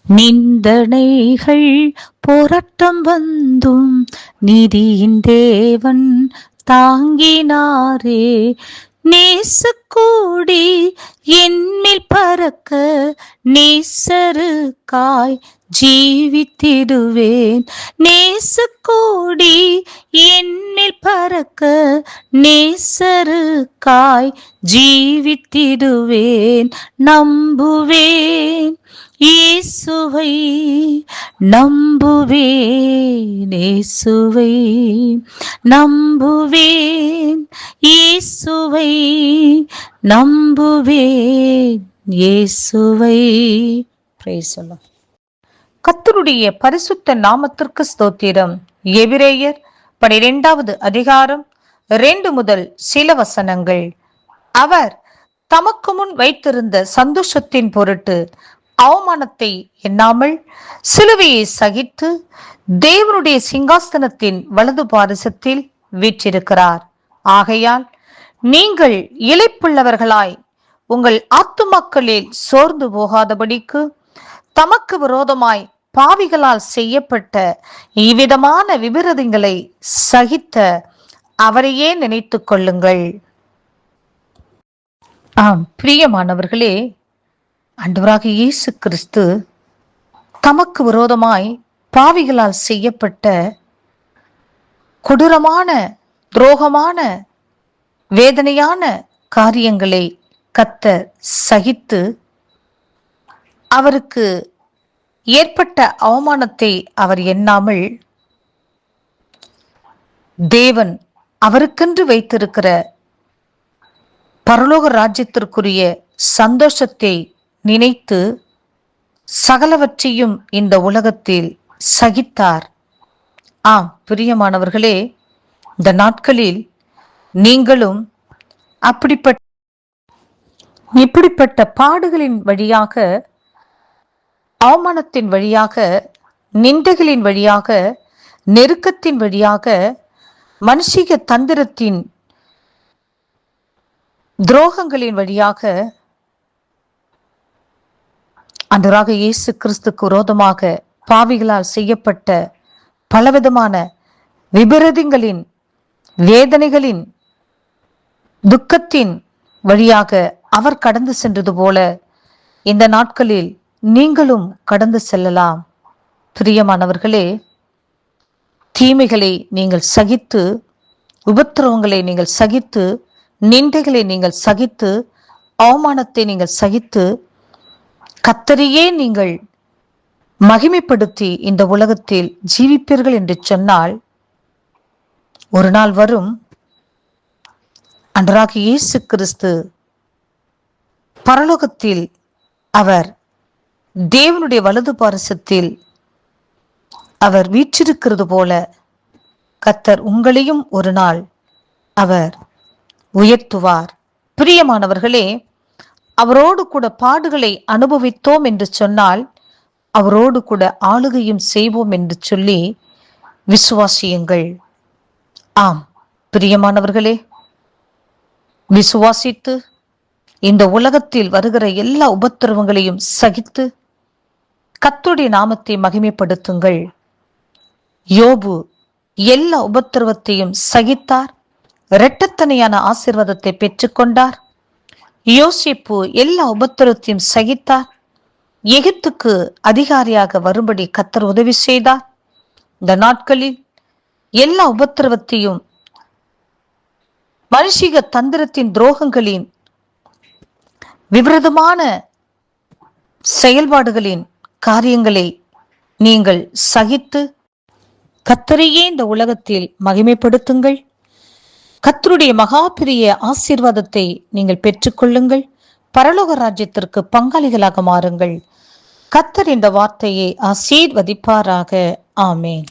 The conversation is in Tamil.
நிந்தனைகள் போராட்டம் வந்தும் நீதியின் தேவன் தாங்கினாரே. நேசக்கூடி என்மேல் பறக்க நேசருக்காய் ஜீவித்திடுவேன். நேசக்கூடி என்மேல் பறக்க நேசருக்காய் ஜீவித்திடுவேன். நம்புவேன் இயேசுவை, நம்புவேன் இயேசுவை, நம்புவேன் இயேசுவை, நம்புவேன் இயேசுவை. Praise the Lord. கர்த்தருடைய பரிசுத்த நாமத்திற்கு ஸ்தோத்திரம். எபிரேயர் 12வது அதிகாரம் 2 முதல் சில வசனங்கள். அவர் தமக்கு முன் வைத்திருந்த சந்தோஷத்தின் பொருட்டு அவமானத்தை எண்ணாமல் சிலுவையை சகித்து தேவனுடைய சிங்காசனத்தின் வலது பாரிசத்தில் வீற்றிருக்கிறார். ஆகையால் நீங்கள் இளைப்புள்ளவர்களாய் உங்கள் ஆத்துமாக்களில் சோர்ந்து போகாதபடிக்கு தமக்கு விரோதமாய் பாவிகளால் செய்யப்பட்ட இவ்விதமான விபரீதங்களை சகித்த அவரையே நினைத்துக் கொள்ளுங்கள். பிரியமானவர்களே, ஆண்டவராகிய இயேசு கிறிஸ்து தமக்கு விரோதமாய் பாவிகளால் செய்யப்பட்ட கொடூரமான துரோகமான வேதனையான காரியங்களை கர்த்தர் சகித்து அவருக்கு ஏற்பட்ட அவமானத்தை அவர் எண்ணாமல் தேவன் அவருக்கென்று வைத்திருக்கிற பரலோக ராஜ்யத்திற்குரிய சந்தோஷத்தை நினைத்து சகலவற்றையும் இந்த உலகத்தில் சகித்தார். பிரியமானவர்களே, இந்த நாட்களில் நீங்களும் இப்படிப்பட்ட பாடுகளின் வழியாக, அவமானத்தின் வழியாக, நிந்தைகளின் வழியாக, நெருக்கத்தின் வழியாக, மனுஷிக தந்திரத்தின் துரோகங்களின் வழியாக ஆண்டவராகிய இயேசு கிறிஸ்துக்கு விரோதமாக பாவிகளால் செய்யப்பட்ட பலவிதமான விபரீதங்களின் வேதனைகளின் துக்கத்தின் வழியாக அவர் கடந்து சென்றது போல இந்த நாட்களில் நீங்களும் கடந்து செல்லலாம். பிரியமானவர்களே, தீமைகளை நீங்கள் சகித்து, உபத்திரவங்களை நீங்கள் சகித்து, நிந்தைகளை நீங்கள் சகித்து, அவமானத்தை நீங்கள் சகித்து, கர்த்தரையே நீங்கள் மகிமைப்படுத்தி இந்த உலகத்தில் ஜீவிப்பீர்கள் என்று சொன்னால், ஒரு நாள் வரும் ஆண்டவராகிய இயேசு கிறிஸ்து பரலோகத்தில் அவர் தேவனுடைய வலது பாரிசத்தில் அவர் வீற்றிருக்கிறது போல கர்த்தர் உங்களையும் ஒரு நாள் அவர் உயர்த்துவார். பிரியமானவர்களே, அவரோடு கூட பாடுகளை அனுபவித்தோம் என்று சொன்னால் அவரோடு கூட ஆளுகையும் செய்வோம் என்று சொல்லி விசுவாசியுங்கள். பிரியமானவர்களே, விசுவாசித்து இந்த உலகத்தில் வருகிற எல்லா உபத்திரவங்களையும் சகித்து கர்த்தருடைய நாமத்தை மகிமைப்படுத்துங்கள். யோபு எல்லா உபத்திரவத்தையும் சகித்தார், இரட்டத்தனையான ஆசீர்வாதத்தை பெற்றுக்கொண்டார். யோசேப்பு எல்லா உபத்திரவத்தையும் சகித்தார், எகிப்துக்கு அதிகாரியாக வரும்படி கர்த்தர் உதவி செய்தார். இந்த நாட்களில் எல்லா உபத்திரவத்தையும் மனுஷிக தந்திரத்தின் துரோகங்களின் விபரீதமான செயல்பாடுகளின் காரியங்களை நீங்கள் சகித்து கர்த்தரையே இந்த உலகத்தில் மகிமைப்படுத்துங்கள். கர்த்தருடைய மகா பெரிய ஆசீர்வாதத்தை நீங்கள் பெற்றுக்கொள்ளுங்கள். பரலோக ராஜ்யத்திற்கு பங்காளிகளாக மாறுங்கள். கர்த்தர் இந்த வார்த்தையை ஆசீர்வதிப்பாராக. ஆமென்.